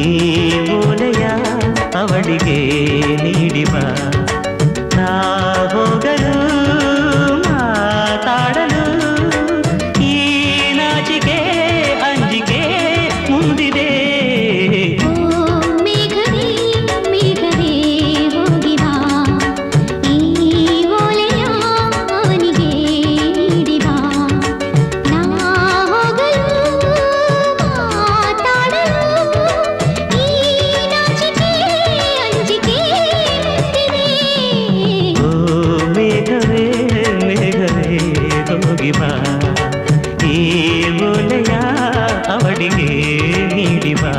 ಈ ಓಲೆಯ ಅವಳಿಗೆ ನೀಡಿ ಬಾ, ನಾ ಹೋಗಲು ಮಾತಾಡಲು ಈ ನಾಚಿಕೆ ಅಂಜಿಕೆ ಮುಂದಿದೆ. ಈ ಓಲೆಯ ಅವಳಿಗೆ ನೀಡಿ ಬಾ.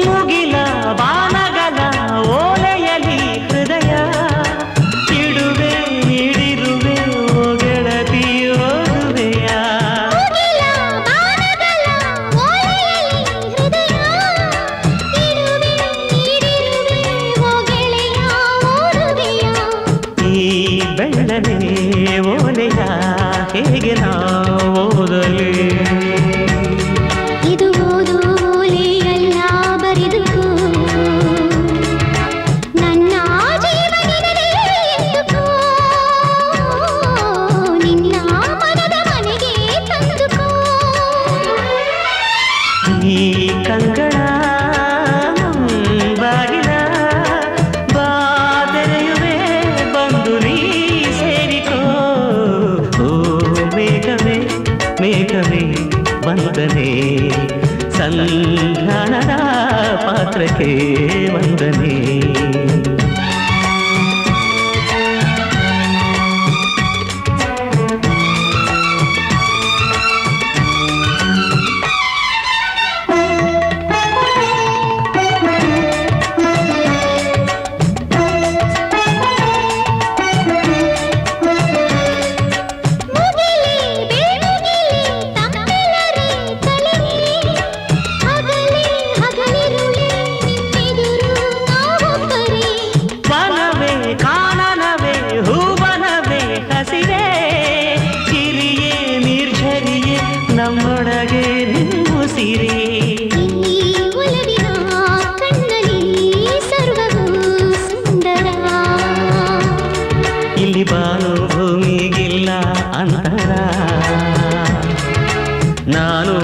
ಮುಗಿಲ ಬಾನಗಲ ಓಲೆಯಲಿ ಹೃದಯ ಇಡುವೆ ಇಡಿರುವೆ ಓ ಗೆಳತಿ ಓದುವೆಯ. ಈ ಬೆಳ್ಳನೆ ಓಲೆಯ ಹೇಗೆ ನಾ ಓದಲಿ? ಇದು ಓದು ಓಲೆಯಲ್ಲ ಬರೆದುಕೋ, ನನ್ನ ಜೀವನದಲ್ಲಿ ಎತ್ತುಕೋ, ನಿನ್ನ ಮನದ ಮನೆಗೆ ತಂದುಕೋ. ಈ ಕಂಗಳ ಬಾಗಿಲ ಬಾದರೆಯುವೆ ಬಂದು ನೀ ಸೇರಿಕೋ. ಓ ಮೇಘವೇ ಮೇಘವೇ ವಂದನೆ, ಸಂಧಾನದ ಪಾತ್ರಕ್ಕೆ ವಂದನೆ. ನಮ್ಮೊಳಗೆ ನಿಮ್ಮುಸಿರಿ ಈ ಒಲವಿನ ಕಣ್ಣಲ್ಲಿ ಸರ್ವವೂ ಸುಂದರ. ಇಲ್ಲಿ ಬಾನು ಭೂಮಿಗಿಲ್ಲ ಅಂತರ, ನಾನು